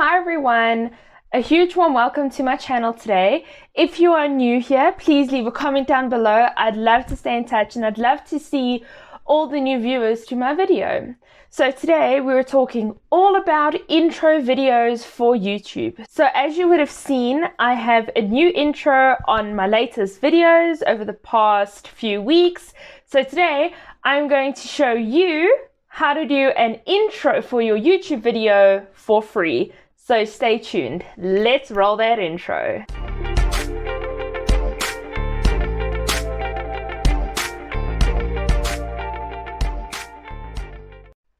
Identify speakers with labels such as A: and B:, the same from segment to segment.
A: Hi everyone, a huge warm welcome to my channel today. If you are new here, please leave a comment down below. I'd love to stay in touch and I'd love to see all the new viewers to my video. So today we were talking all about intro videos for YouTube. So as you would have seen, I have a new intro on my latest videos over the past few weeks. So today I'm going to show you how to do an intro for your YouTube video for free. So stay tuned. Let's roll that intro.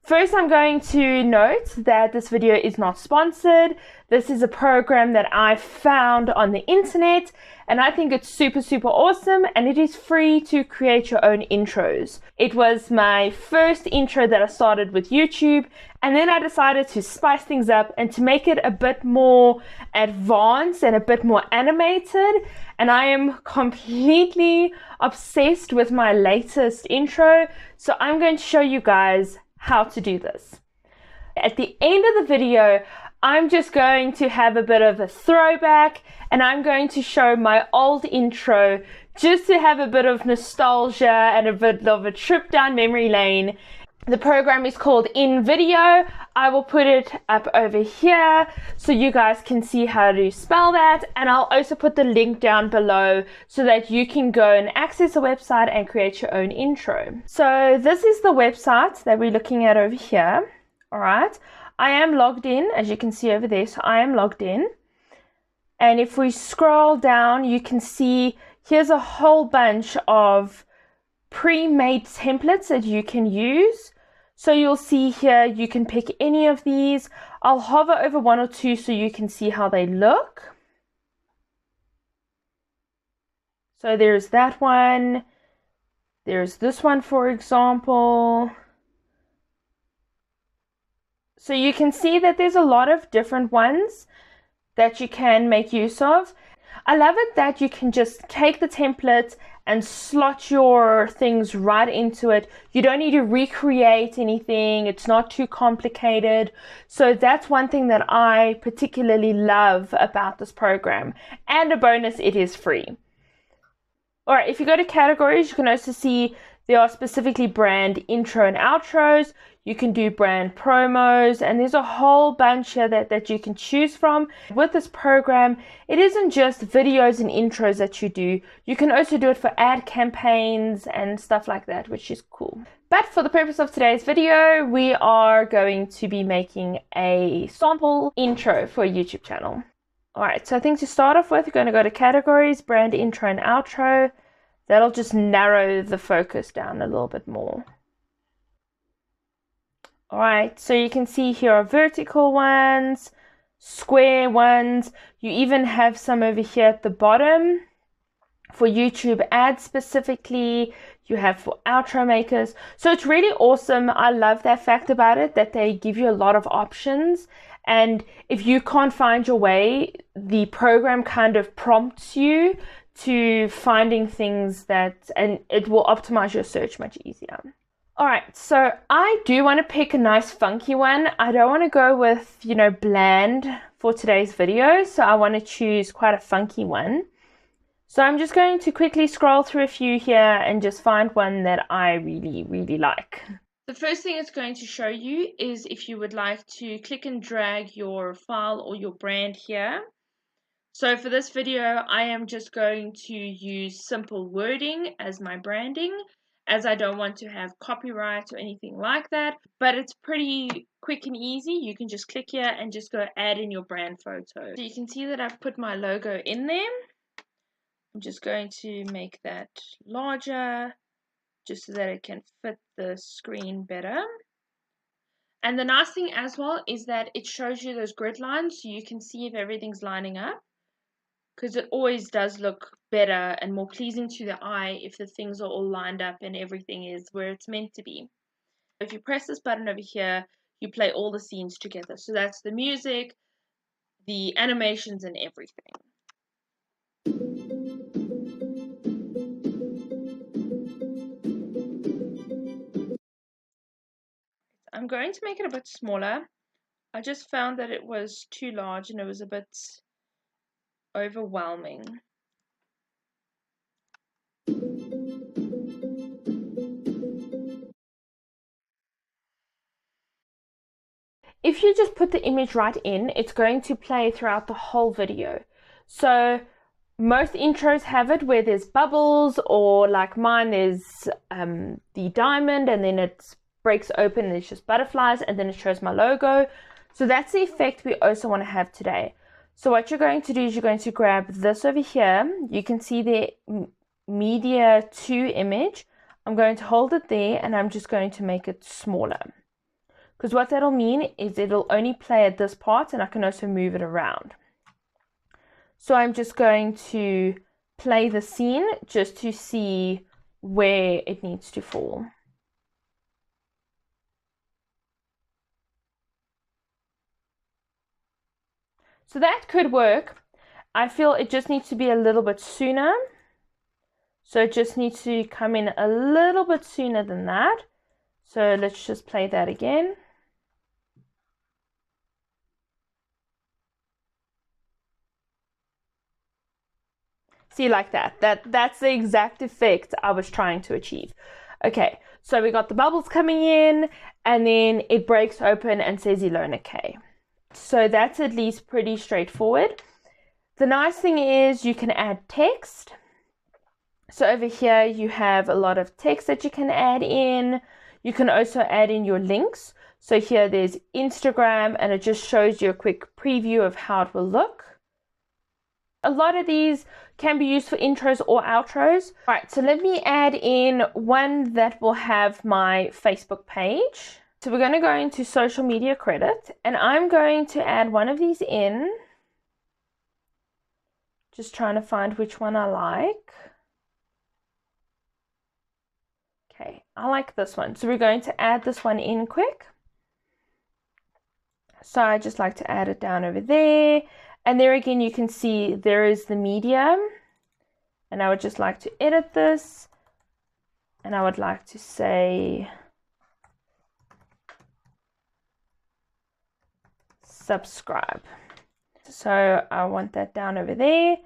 A: First, I'm going to note that this video is not sponsored. This is a program that I found on the internet and I think it's super awesome, and it is free to create your own intros. It was my first intro that I started with YouTube, and then I decided to spice things up and to make it a bit more advanced and a bit more animated, and I am completely obsessed with my latest intro. So I'm going to show you guys how to do this. At the end of the video, I'm just going to have a bit of a throwback and I'm going to show my old intro just to have a bit of nostalgia and a bit of a trip down memory lane. The program is called InVideo. I will put it up over here so you guys can see how to spell that, and I'll also put the link down below so that you can go and access the website and create your own intro. So this is the website that we're looking at over here. All right, I am logged in, as you can see over there, so I am logged in. And if we scroll down, you can see here's a whole bunch of pre-made templates that you can use. So you'll see here, you can pick any of these. I'll hover over one or two so you can see how they look. So there's that one. There's this one, for example. So you can see that there's a lot of different ones that you can make use of. I love it that you can just take the template and slot your things right into it. You don't need to recreate anything. It's not too complicated. So that's one thing that I particularly love about this program. And a bonus, it is free. All right, if you go to categories, you can also see there are specifically brand intro and outros. You can do brand promos, and there's a whole bunch here that you can choose from. With this program, it isn't just videos and intros that you do. You can also do it for ad campaigns and stuff like that, which is cool. But for the purpose of today's video, we are going to be making a sample intro for a YouTube channel. All right, so I think to start off with, we're going to go to categories, brand intro and outro. That'll just narrow the focus down a little bit more. All right, so you can see here are vertical ones, square ones. You even have some over here at the bottom for YouTube ads specifically. You have for outro makers. So it's really awesome. I love that fact about it, that they give you a lot of options. And if you can't find your way, the program kind of prompts you to finding things and it will optimize your search much easier. All right, so I do want to pick a nice funky one. I don't want to go with, bland for today's video. So I want to choose quite a funky one. So I'm just going to quickly scroll through a few here and just find one that I really like. The first thing it's going to show you is if you would like to click and drag your file or your brand here. So for this video, I am just going to use simple wording as my branding, as I don't want to have copyright or anything like that. But it's pretty quick and easy. You can just click here and just go add in your brand photo. So you can see that I've put my logo in there. I'm just going to make that larger, just so that it can fit the screen better. And the nice thing as well is that it shows you those grid lines, so you can see if everything's lining up. Because it always does look better and more pleasing to the eye if the things are all lined up and everything is where it's meant to be. If you press this button over here, you play all the scenes together. So that's the music, the animations, and everything. I'm going to make it a bit smaller. I just found that it was too large and it was a bit overwhelming. If you just put the image right in, it's going to play throughout the whole video. So most intros have it where there's bubbles, or like mine is the diamond, and then it breaks open and it's just butterflies, and then it shows my logo. So that's the effect we also want to have today. So what you're going to do is you're going to grab this over here. You can see the media 2 image. I'm going to hold it there and I'm just going to make it smaller. Because what that'll mean is it'll only play at this part, and I can also move it around. So I'm just going to play the scene just to see where it needs to fall. So that could work. I feel it just needs to be a little bit sooner. So it just needs to come in a little bit sooner than that. So let's just play that again. See, like that. That's the exact effect I was trying to achieve. Okay, so we got the bubbles coming in, and then it breaks open and says Ilona K. So that's at least pretty straightforward. The nice thing is you can add text. So over here you have a lot of text that you can add in. You can also add in your links. So here there's Instagram, and it just shows you a quick preview of how it will look. A lot of these can be used for intros or outros. All right, so let me add in one that will have my Facebook page. So we're going to go into social media credit, and I'm going to add one of these in. Just trying to find which one I like. Okay, I like this one. So we're going to add this one in quick. So I just like to add it down over there. And there again, you can see there is the media. And I would just like to edit this. And I would like to say subscribe. So I want that down over there.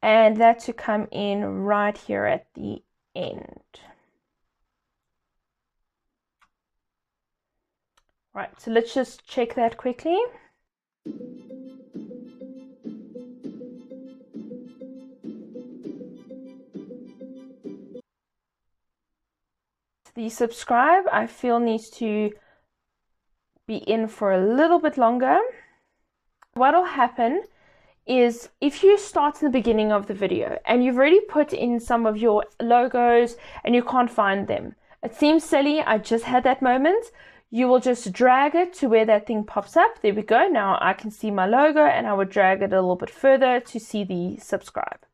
A: And that to come in right here at the end. Right, so let's just check that quickly. The subscribe, I feel, needs to be in for a little bit longer. What'll happen is if you start in the beginning of the video and you've already put in some of your logos and you can't find them, it seems silly, I just had that moment. You will just drag it to where that thing pops up. There we go. Now I can see my logo, and I would drag it a little bit further to see the subscribe.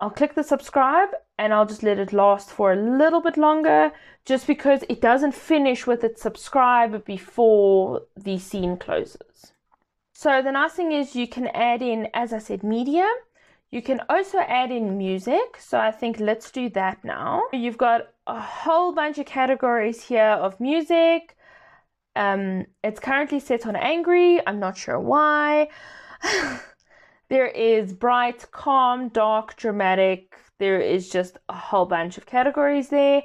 A: I'll click the subscribe and I'll just let it last for a little bit longer, just because it doesn't finish with its subscribe before the scene closes. So the nice thing is you can add in, as I said, media. You can also add in music. So I think let's do that now. You've got a whole bunch of categories here of music. It's currently set on angry. I'm not sure why. There is bright, calm, dark, dramatic. There is just a whole bunch of categories there.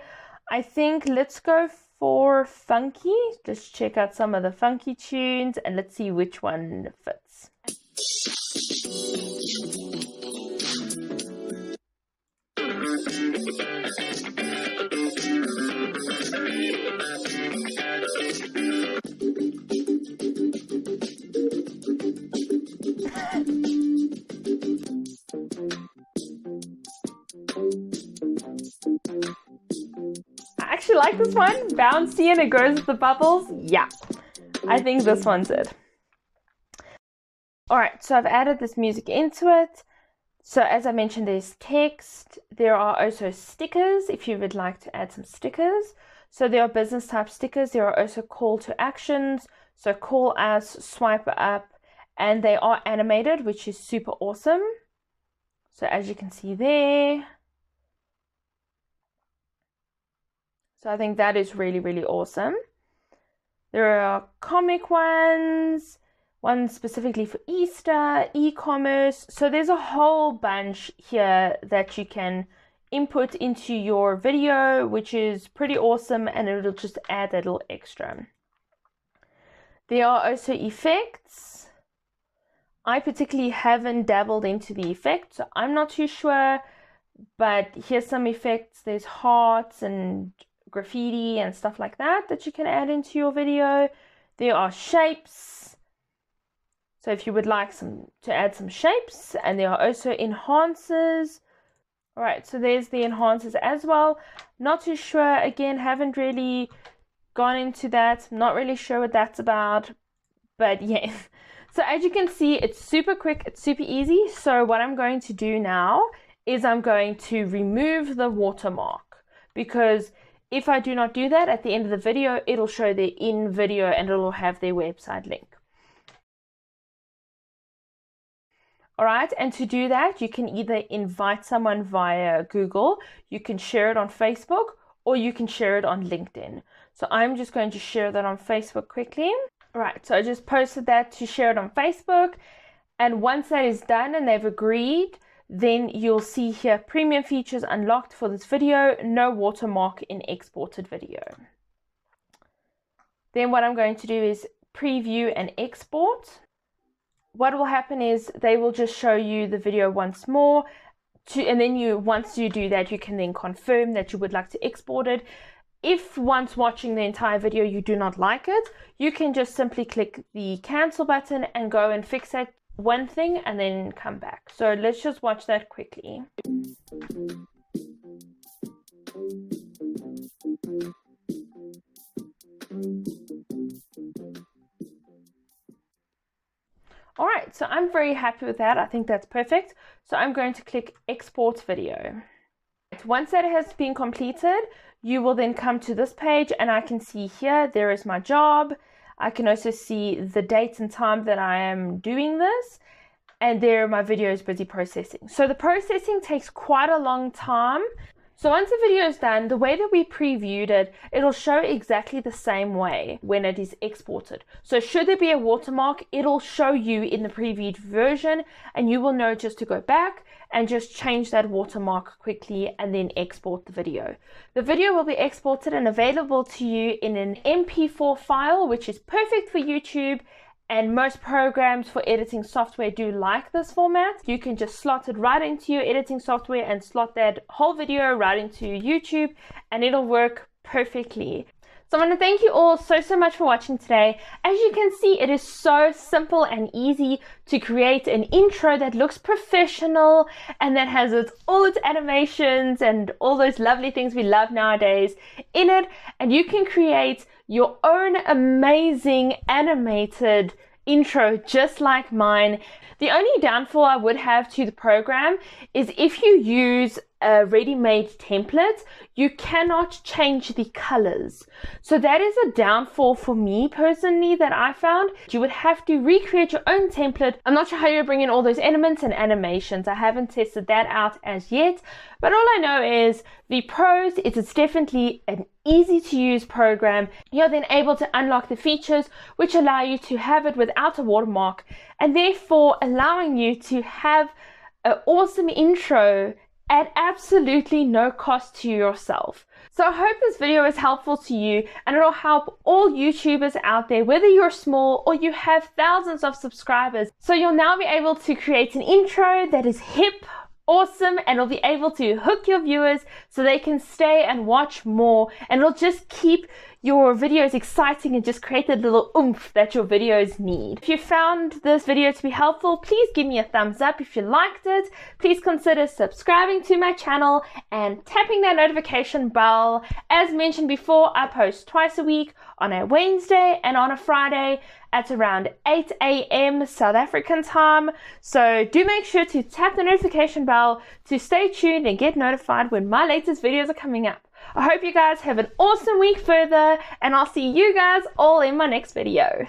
A: I think let's go for funky. Let's check out some of the funky tunes and let's see which one fits. I actually like this one, bouncy, and it goes with the bubbles. Yeah, I think this one's it. All right, so I've added this music into it. So as I mentioned, there's text. There are also stickers if you would like to add some stickers. So there are business type stickers. There are also call to actions. So call us, swipe up, and they are animated, which is super awesome. So as you can see there. So I think that is really, really awesome. There are comic ones, ones specifically for Easter, e-commerce. So there's a whole bunch here that you can input into your video, which is pretty awesome, and it'll just add that little extra. There are also effects. I particularly haven't dabbled into the effects, so I'm not too sure, but here's some effects. There's hearts and graffiti and stuff like that that you can add into your video. There are shapes, so if you would like to add some shapes, and there are also enhancers. All right, so there's the enhancers as well. Not too sure, again, haven't really gone into that. Not really sure what that's about, but yeah. So as you can see, it's super quick, it's super easy. So what I'm going to do now is I'm going to remove the watermark, because if I do not do that, at the end of the video, it'll show their InVideo and it'll have their website link. All right, and to do that, you can either invite someone via Google, you can share it on Facebook, or you can share it on LinkedIn. So I'm just going to share that on Facebook quickly. All right, so I just posted that to share it on Facebook. And once that is done and they've agreed, then you'll see here premium features unlocked for this video, no watermark in exported video. Then what I'm going to do is preview and export. What will happen is they will just show you the video once more, and then once you do that, you can then confirm that you would like to export it. If once watching the entire video you do not like it, you can just simply click the cancel button and go and fix that one thing and then come back. So let's just watch that quickly. All right, so I'm very happy with that. I think that's perfect. So I'm going to click export video. Once that has been completed, you will then come to this page, and I can see here, there is my job. I can also see the date and time that I am doing this, and there my video is busy processing. So the processing takes quite a long time. So once the video is done, the way that we previewed it, it'll show exactly the same way when it is exported. So should there be a watermark, it'll show you in the previewed version, and you will know just to go back and just change that watermark quickly and then export the video. The video will be exported and available to you in an MP4 file, which is perfect for YouTube. And most programs for editing software do like this format. You can just slot it right into your editing software and slot that whole video right into YouTube, and it'll work perfectly. So I want to thank you all so much for watching today. As you can see, it is so simple and easy to create an intro that looks professional and that has all its animations and all those lovely things we love nowadays in it. And you can create your own amazing animated intro just like mine. The only downfall I would have to the program is if you use a ready-made template, you cannot change the colors. So that is a downfall for me personally that I found. You would have to recreate your own template. I'm not sure how you bring in all those elements and animations. I haven't tested that out as yet, but all I know is the pros is it's definitely an easy to use program. You're then able to unlock the features which allow you to have it without a watermark, and therefore allowing you to have an awesome intro at absolutely no cost to yourself. So I hope this video is helpful to you, and it'll help all YouTubers out there, whether you're small or you have thousands of subscribers. So you'll now be able to create an intro that is hip, awesome, and it'll be able to hook your viewers so they can stay and watch more, and it'll just keep your videos exciting and just create that little oomph that your videos need. If you found this video to be helpful, please give me a thumbs up. If you liked it, please consider subscribing to my channel and tapping that notification bell. As mentioned before, I post twice a week, on a Wednesday and on a Friday at around 8 a.m. South African time. So do make sure to tap the notification bell to stay tuned and get notified when my latest videos are coming up. I hope you guys have an awesome week further, and I'll see you guys all in my next video.